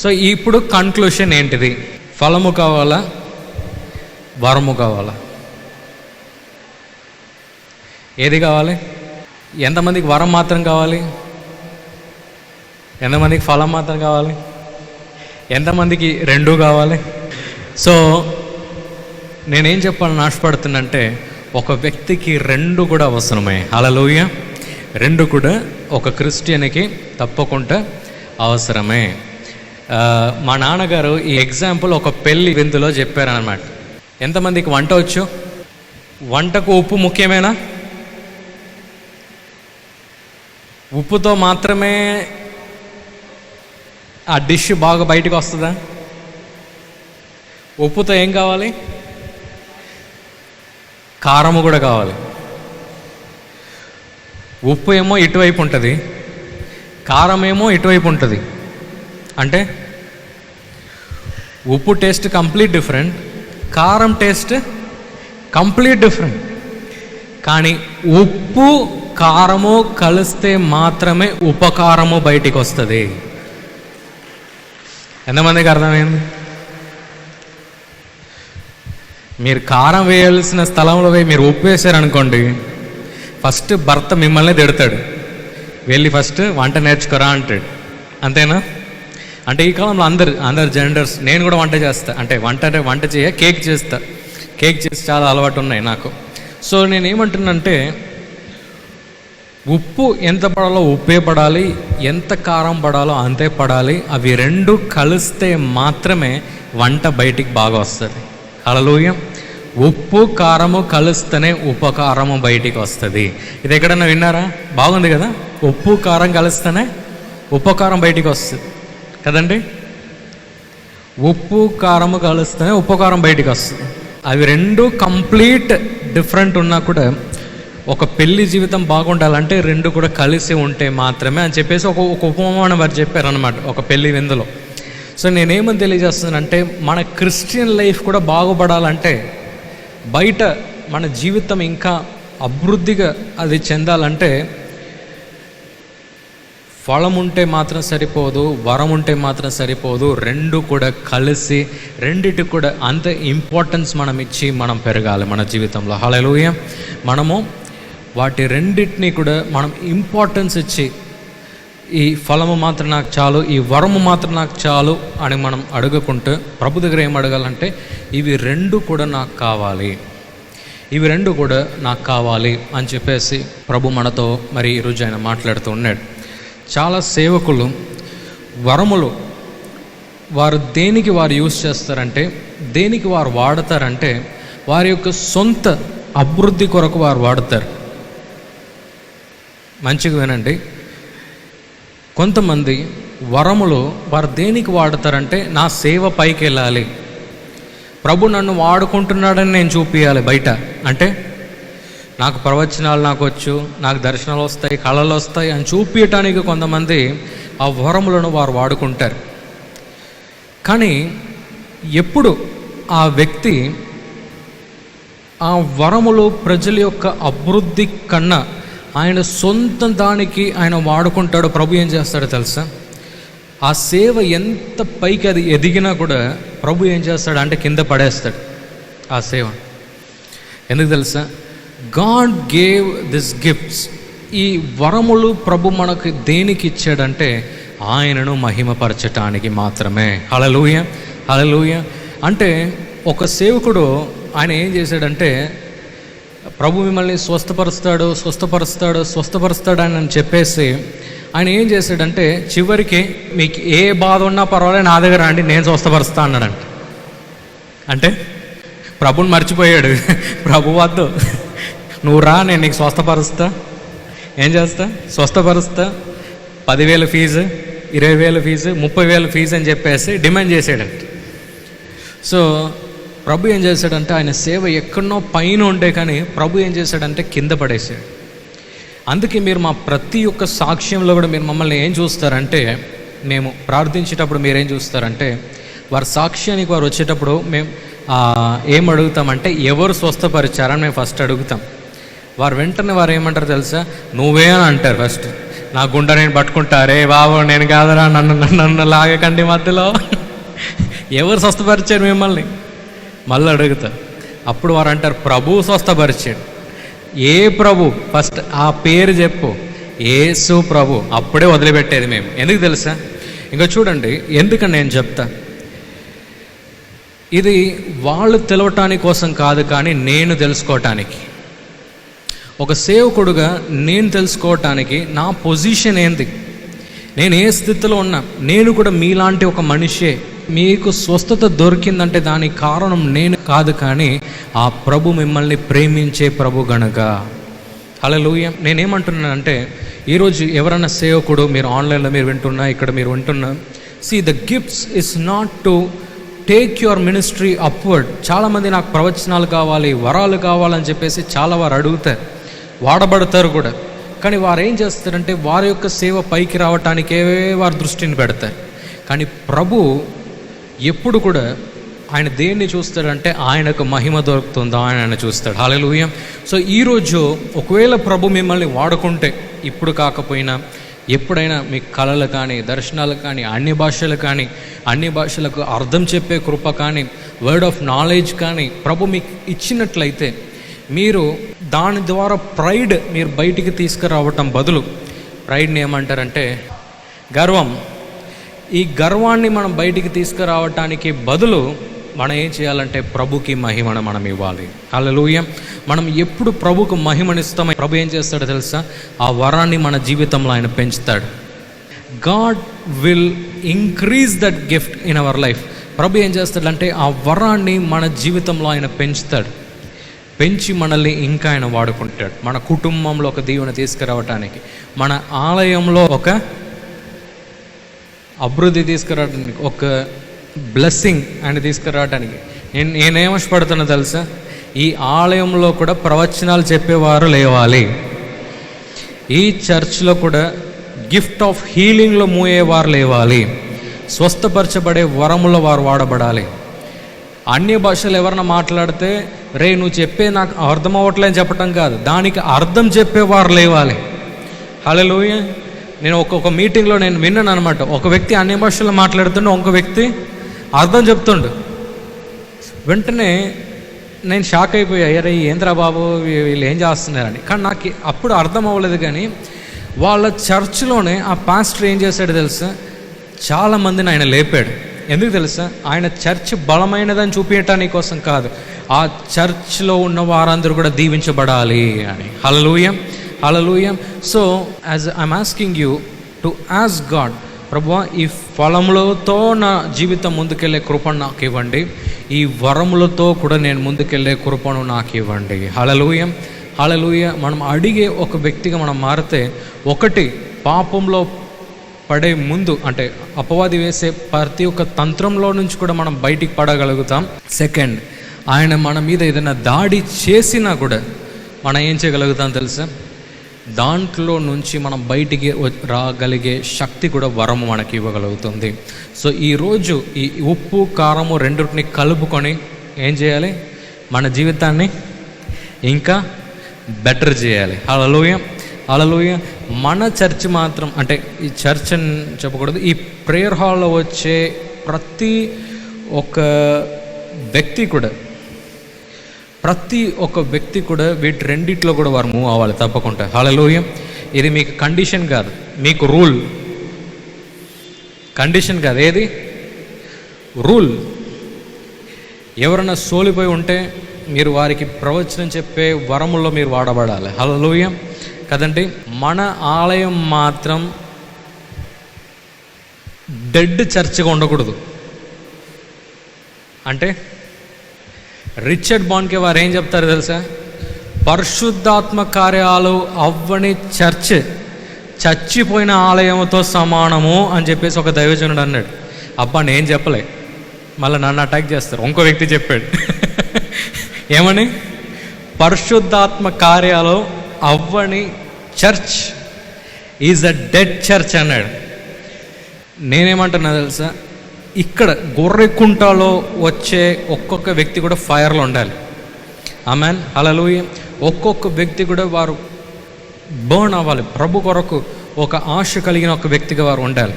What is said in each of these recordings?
So ఇప్పుడు conclusion ఏంటిది? ఫలము కావాలా, వరము కావాలా? ఏది కావాలి? ఎంతమందికి వరం మాత్రం కావాలి? ఎంతమందికి ఫలం మాత్రం కావాలి? ఎంతమందికి రెండూ కావాలి? సో నేనేం చెప్పాలని ఆశపడుతున్నంటే, ఒక వ్యక్తికి రెండు కూడా అవసరమే. హల్లెలూయా. రెండు కూడా ఒక క్రిస్టియన్కి తప్పకుండా అవసరమే. మా నాన్నగారు ఈ ఎగ్జాంపుల్ ఒక పెళ్లి విందులో చెప్పారనమాట. ఎంతమందికి వంట వచ్చు? వంటకు ఉప్పు ముఖ్యమేనా? ఉప్పుతో మాత్రమే ఆ డిష్ బాగా బయటకు వస్తుందా? ఉప్పుతో ఏం కావాలి? కారము కూడా కావాలి. ఉప్పు ఏమో ఇటువైపు ఉంటుంది, కారం ఏమో ఇటువైపు ఉంటుంది. అంటే ఉప్పు టేస్ట్ కంప్లీట్ డిఫరెంట్, కారం టేస్ట్ కంప్లీట్ డిఫరెంట్. కానీ ఉప్పు కారము కలిస్తే మాత్రమే ఉపకారము బయటికి వస్తుంది. ఎంతమందికి అర్థమైంది? మీరు కారం వేయాల్సిన స్థలంలో మీరు ఉప్పు వేసారనుకోండి, ఫస్ట్ భర్త మిమ్మల్ని తిడతాడు, వెళ్ళి ఫస్ట్ వంట నేర్చుకోరా అంటాడు. అంతేనా? అంటే ఈ కాలంలో అందరు జెండర్స్, నేను కూడా వంట చేస్తా. అంటే వంట చేయ కేక్ చేస్తా. కేక్ చేసి చాలా అలవాటు ఉన్నాయి నాకు. సో నేను ఏమంటున్నానంటే, ఉప్పు ఎంత పడాలో ఉప్పే పడాలి, ఎంత కారం పడాలో అంతే పడాలి. అవి రెండు కలిస్తే మాత్రమే వంట బయటికి బాగా వస్తుంది. హల్లెలూయా. ఉప్పు కారము కలిస్తేనే ఉపకారము బయటికి వస్తుంది. ఇది ఎక్కడన్నా విన్నారా? బాగుంది కదా. ఉప్పు కారం కలిస్తేనే ఉపకారం బయటికి వస్తుంది కదండి. ఉప్పు కారము కలిస్తేనే ఉపకారం బయటికి వస్తుంది. అవి రెండు కంప్లీట్ డిఫరెంట్ ఉన్నా కూడా ఒక పెళ్లి జీవితం బాగుండాలంటే రెండు కూడా కలిసి ఉంటే మాత్రమే అని చెప్పేసి ఒక ఉపమానం వారు చెప్పారనమాట ఒక పెళ్లి విందులో. సో నేనేమని తెలియజేస్తున్నానంటే, మన క్రిస్టియన్ లైఫ్ కూడా బాగుపడాలంటే, బయట మన జీవితం ఇంకా అభివృద్ధిగా అది చెందాలంటే, ఫలం ఉంటే మాత్రం సరిపోదు, వరం ఉంటే మాత్రం సరిపోదు. రెండు కూడా కలిసి, రెండిటికి కూడా అంత ఇంపార్టెన్స్ మనం ఇచ్చి మనం పెరగాలి మన జీవితంలో. హల్లెలూయా. మనము వాటి రెండింటినీ కూడా మనం ఇంపార్టెన్స్ ఇచ్చి, ఈ ఫలము మాత్రం నాకు చాలు, ఈ వరము మాత్రం నాకు చాలు అని మనం అడగకుంటూ ప్రభు దగ్గర ఏం అడగాలంటే, ఇవి రెండు కూడా నాకు కావాలి, ఇవి రెండు కూడా నాకు కావాలి అని చెప్పేసి ప్రభు మనతో మరి ఈరోజు ఆయన మాట్లాడుతూ ఉన్నాడు. చాలా సేవకులు వరములు వారు దేనికి వారు యూజ్ చేస్తారంటే, దేనికి వారు వాడతారంటే, వారి యొక్క సొంత అభివృద్ధి కొరకు వారు వాడతారు. మంచిగా వినండి. కొంతమంది వరములు వారు దేనికి వాడతారంటే, నా సేవ పైకి వెళ్ళాలి, ప్రభు నన్ను వాడుకుంటున్నాడని నేను చూపించాలి బయట. అంటే నాకు ప్రవచనాలు నాకు వచ్చు, నాకు దర్శనాలు వస్తాయి, కళలు వస్తాయి అని చూపించటానికి కొంతమంది ఆ వరములను వారు వాడుకుంటారు. కానీ ఎప్పుడు ఆ వ్యక్తి ఆ వరములు ప్రజల యొక్క అభివృద్ధి కన్నా ఆయన సొంత దానికి ఆయన వాడుకుంటాడో, ప్రభు ఏం చేస్తాడో తెలుసా? ఆ సేవ ఎంత పైకి అది ఎదిగినా కూడా ప్రభు ఏం చేస్తాడు అంటే కింద పడేస్తాడు ఆ సేవ. ఎందుకు తెలుసా? God gave this gifts. ఈ వరములు ప్రభు మనకు దేనికి ఇచ్చాడంటే, ఆయనను మహిమపరచటానికి మాత్రమే. హల్లెలూయా, హల్లెలూయా. అంటే ఒక సేవకుడు ఆయన ఏం చేశాడంటే, ప్రభు మిమ్మల్ని స్వస్థపరుస్తాడు అని చెప్పేసి ఆయన ఏం చేశాడంటే, చివరికి మీకు ఏ బాధ ఉన్నా పర్వాలేదు నా దగ్గర రండి, నేను స్వస్థపరుస్తా అన్నాడంట. అంటే ప్రభుని మర్చిపోయాడు. ప్రభు వద్దు, నువ్వు రా, నేను నీకు స్వస్థపరుస్తా. ఏం చేస్తా? స్వస్థపరుస్తా. 10,000 ఫీజు, 20,000 ఫీజు, 30,000 ఫీజు అని చెప్పేసి డిమాండ్ చేసాడంట. సో ప్రభు ఏం చేశాడంటే, ఆయన సేవ ఎక్కడనో పైన ఉండే కానీ ప్రభు ఏం చేశాడంటే కింద పడేసాడు. అందుకే మీరు మా ప్రతి ఒక్క సాక్ష్యంలో కూడా మీరు మమ్మల్ని ఏం చూస్తారంటే, మేము ప్రార్థించేటప్పుడు మీరేం చూస్తారంటే, వారి సాక్ష్యానికి వారు వచ్చేటప్పుడు మేము ఏం అడుగుతామంటే, ఎవరు స్వస్థపరిచారని మేము ఫస్ట్ అడుగుతాం. వారు వెంటనే వారు ఏమంటారు తెలుసా? నువ్వే అని అంటారు ఫస్ట్. నా గుండె నేను పట్టుకుంటారే బాబు, నేను కాదరా, నన్ను లాగకండి మధ్యలో. ఎవరు స్వస్థపరిచారు మిమ్మల్ని మళ్ళీ అడుగుతారు. అప్పుడు వారు అంటారు ప్రభు స్వస్థపరిచాడు. ఏ ప్రభు? ఫస్ట్ ఆ పేరు చెప్పు, యేసు ప్రభు. అప్పుడే వదిలిపెట్టేది మేము. ఎందుకు తెలుసా? ఇంకా చూడండి, ఎందుకని నేను చెప్తా. ఇది వాళ్ళు తెలవటానికి కోసం కాదు, కానీ నేను తెలుసుకోవటానికి, ఒక సేవకుడుగా నేను తెలుసుకోవటానికి నా పొజిషన్ ఏంది, నేను ఏ స్థితిలో ఉన్నా. నేను కూడా మీలాంటి ఒక మనిషే. మీకు స్వస్థత దొరికిందంటే దానికి కారణం నేను కాదు, కానీ ఆ ప్రభు మిమ్మల్ని ప్రేమించే ప్రభు గనుక. హల్లెలూయా. నేనేమంటున్నానంటే, ఈరోజు ఎవరైనా సేవకుడు, మీరు ఆన్లైన్లో మీరు వింటున్నా, ఇక్కడ మీరు వింటున్నా, see the gifts is not to take your ministry upward. చాలామంది నాకు ప్రవచనాలు కావాలి, వరాలు కావాలని చెప్పేసి చాలా వారు అడుగుతారు, వాడబడతారు కూడా. కానీ వారు ఏం చేస్తారంటే వారి యొక్క సేవ పైకి రావటానికే వారు దృష్టిని పెడతారు. కానీ ప్రభు ఎప్పుడు కూడా ఆయన దేన్ని చూస్తాడంటే ఆయనకు మహిమ దొరుకుతుందో ఆయన చూస్తాడు. హల్లెలూయా. సో ఈరోజు ఒకవేళ ప్రభు మిమ్మల్ని వాడుకుంటే, ఇప్పుడు కాకపోయినా ఎప్పుడైనా మీ కళలు కానీ, దర్శనాలు కానీ, అన్ని భాషలు కానీ, అన్ని భాషలకు అర్థం చెప్పే కృప కానీ, వర్డ్ ఆఫ్ నాలెడ్జ్ కానీ ప్రభు మీకు ఇచ్చినట్లయితే, మీరు దాని ద్వారా ప్రైడ్ మీరు బయటికి తీసుకురావటం బదులు, ప్రైడ్ని ఏమంటారంటే గర్వం, ఈ గర్వాన్ని మనం బయటికి తీసుకురావటానికి బదులు మనం ఏం చేయాలంటే ప్రభుకి మహిమను మనం ఇవ్వాలి. హల్లెలూయా. మనం ఎప్పుడు ప్రభుకు మహిమనిస్తామో ప్రభు ఏం చేస్తాడో తెలుసా? ఆ వరాన్ని మన జీవితంలో ఆయన పెంచుతాడు. God will increase that gift in our life. ప్రభు ఏం చేస్తాడంటే ఆ వరాన్ని మన జీవితంలో ఆయన పెంచుతాడు. పెంచి మనల్ని ఇంకా ఆయన వాడుకుంటాడు. మన కుటుంబంలో ఒక దీవెన తీసుకురావటానికి, మన ఆలయంలో ఒక అభివృద్ధి తీసుకురావడానికి, ఒక బ్లెస్సింగ్ ఆయన తీసుకురావడానికి. నేనేమపడుతున్నా తెలుసా? ఈ ఆలయంలో కూడా ప్రవచనాలు చెప్పేవారు లేవాలి. ఈ చర్చ్లో కూడా గిఫ్ట్ ఆఫ్ హీలింగ్లో మూయేవారు లేవాలి. స్వస్థపరచబడే వరముల వారు వాడబడాలి. అన్య భాషలు ఎవరన్నా మాట్లాడితే, రే నువ్వు చెప్పే నాకు అర్థం అవ్వట్లేని చెప్పటం కాదు, దానికి అర్థం చెప్పేవారు లేవాలి. హల్లెలూయా. నేను ఒక్కొక్క మీటింగ్లో నేను విన్నాను అనమాట. ఒక వ్యక్తి అన్య భాషలో మాట్లాడుతుండే, ఇంకో వ్యక్తి అర్థం చెప్తుండు. వెంటనే నేను షాక్ అయిపోయా, అరే ఏంద్రా బాబు వీళ్ళు ఏం చేస్తున్నారని. కానీ నాకు అప్పుడు అర్థం అవ్వలేదు. కానీ వాళ్ళ చర్చ్లోనే ఆ పాస్టర్ ఏం చేశాడు తెలుసా? చాలామందిని ఆయన లేపాడు. ఎందుకు తెలుసా? ఆయన చర్చ్ బలమైనదని చూపించటానికి కోసం కాదు, ఆ చర్చ్లో ఉన్న వారందరూ కూడా దీవించబడాలి అని. Hallelujah, hallelujah. So as I'm asking you to ask God, ప్రభువా ఈ ఫలములతో నా జీవితం ముందుకెళ్ళే కృపను నాకు ఇవ్వండి, ఈ వరములతో కూడా నేను ముందుకెళ్ళే కృపను నాకు ఇవ్వండి. హల్లెలూయా, హల్లెలూయా. మనం అడిగే ఒక వ్యక్తిగా మనం మారితే, ఒకటి పాపంలో పడే ముందు, అంటే అపవాది వేసే ప్రతి ఒక్క తంత్రంలో నుంచి కూడా మనం బయటికి పడగలుగుతాం. సెకండ్, ఆయన మన మీద ఏదైనా దాడి చేసినా కూడా మనం ఏం చేయగలుగుతాం తెలుసా? దాంట్లో నుంచి మనం బయటికి రాగలిగే శక్తి కూడా వరము మనకి ఇవ్వగలుగుతుంది. సో ఈరోజు ఈ ఉప్పు కారము రెండింటిని కలుపుకొని ఏం చేయాలి? మన జీవితాన్ని ఇంకా బెటర్ చేయాలి. హల్లెలూయా, హల్లెలూయా. మన చర్చ్ మాత్రం, అంటే ఈ చర్చ్ అని చెప్పకూడదు, ఈ ప్రేయర్ హాల్లో వచ్చే ప్రతి ఒక్క వ్యక్తి కూడా వీటి రెండిట్లో కూడా వారు మూవ్ అవ్వాలి తప్పకుండా. హల్లెలూయా. ఇది మీకు కండిషన్ కాదు, మీకు రూల్. కండిషన్ కాదు, ఏది రూల్. ఎవరైనా సోలిపోయి ఉంటే మీరు వారికి ప్రవచనం చెప్పే వరముల్లో మీరు వాడబడాలి. హల్లెలూయా కదండి. మన ఆలయం మాత్రం డెడ్ చర్చ్గా ఉండకూడదు. అంటే రిచర్డ్ బాన్కే వారు ఏం చెప్తారు తెలుసా? పరిశుద్ధాత్మ కార్యాలు అవ్వని చర్చ్ చచ్చిపోయిన ఆలయంతో సమానము అని చెప్పేసి ఒక దైవజనుడు అన్నాడు. అబ్బా నేను చెప్పలే, మళ్ళీ నన్ను అటాక్ చేస్తారు. ఇంకో వ్యక్తి చెప్పాడు ఏమని? పరిశుద్ధాత్మ కార్యాలు అవ్వని church is a dead church అన్నాడు. నేనేమంటున్నా తెలుసా? ఇక్కడ గొర్రెకుంటలో వచ్చే ఒక్కొక్క వ్యక్తి కూడా ఫైర్లో ఉండాలి. ఆమేన్, హల్లెలూయా. ఒక్కొక్క వ్యక్తి కూడా వారు బర్న్ అవ్వాలి, ప్రభు కొరకు ఒక ఆశ కలిగిన ఒక వ్యక్తిగా వారు ఉండాలి.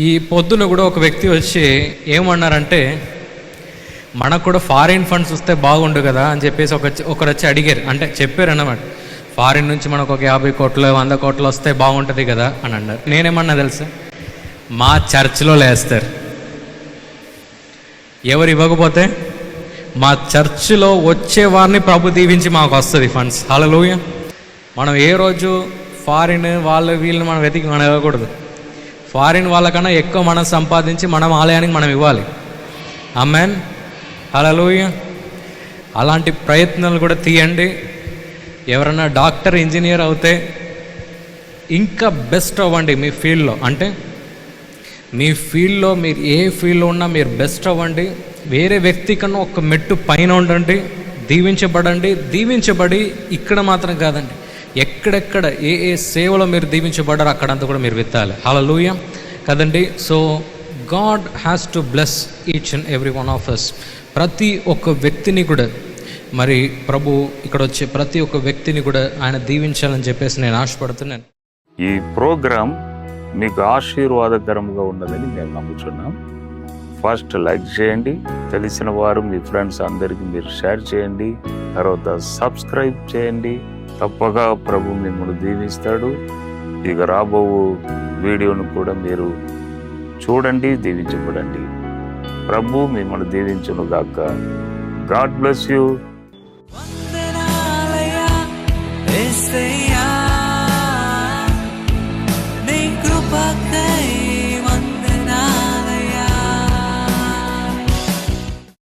ఈ పొద్దున కూడా ఒక వ్యక్తి వచ్చి ఏమన్నారంటే, మనకు కూడా ఫారిన్ ఫండ్స్ వస్తే బాగుండు కదా అని చెప్పేసి ఒకరు వచ్చి అడిగారు. అంటే చెప్పారు అన్నమాట, ఫారిన్ నుంచి మనకు ఒక 50 కోట్లు 100 కోట్లు వస్తే బాగుంటుంది కదా అని అన్నారు. నేనేమన్నా తెలుసా, మా చర్చిలో లేస్తారు. ఎవరు ఇవ్వకపోతే మా చర్చిలో వచ్చే వారిని ప్రభు దీవించి మాకు వస్తుంది ఫండ్స్. హల్లెలూయా. మనం ఏ రోజు ఫారిన్ వీళ్ళని మనం వెతికి మనం ఇవ్వకూడదు. ఫారిన్ వాళ్ళకన్నా ఎక్కువ మనం సంపాదించి మనం ఆలయానికి మనం ఇవ్వాలి. ఆమేన్. హల్లెలూయా. అలాంటి ప్రయత్నాలు కూడా తీయండి. ఎవరైనా డాక్టర్ ఇంజనీర్ అవుతే ఇంకా బెస్ట్ అవ్వండి మీ ఫీల్డ్లో. అంటే మీ ఫీల్డ్లో మీరు ఏ ఫీల్డ్లో ఉన్నా మీరు బెస్ట్ అవ్వండి. వేరే వ్యక్తి కన్నా ఒక మెట్టు పైన ఉండండి. దీవించబడి ఇక్కడ మాత్రం కాదండి, ఎక్కడెక్కడ ఏ సేవలో మీరు దీవించబడ్డారో అక్కడంతా కూడా మీరు విత్తాలి. హల్లెలూయా కదండి. So God has to bless each and every one of us. ప్రతి ఒక్క వ్యక్తిని కూడా మరి ప్రభు ఇక్కడ వచ్చే ప్రతి ఒక్క వ్యక్తిని కూడా ఆయన దీవించాలని చెప్పేసి నేను ఆశపడుతున్నాను. ఈ ప్రోగ్రాం మీకు ఆశీర్వాదకరంగా ఉన్నదని మేము నమ్ముతున్నాం. ఫస్ట్ లైక్ చేయండి, తెలిసిన వారు మీ ఫ్రెండ్స్ అందరికీ మీరు షేర్ చేయండి, తర్వాత సబ్స్క్రైబ్ చేయండి. తప్పగా ప్రభు మిమ్మల్ని దీవిస్తాడు. ఇక రాబో వీడియోను కూడా మీరు చూడండి, దీవించబడండి. ప్రభు మిమ్మల్ని దీవించును గాక. God bless you.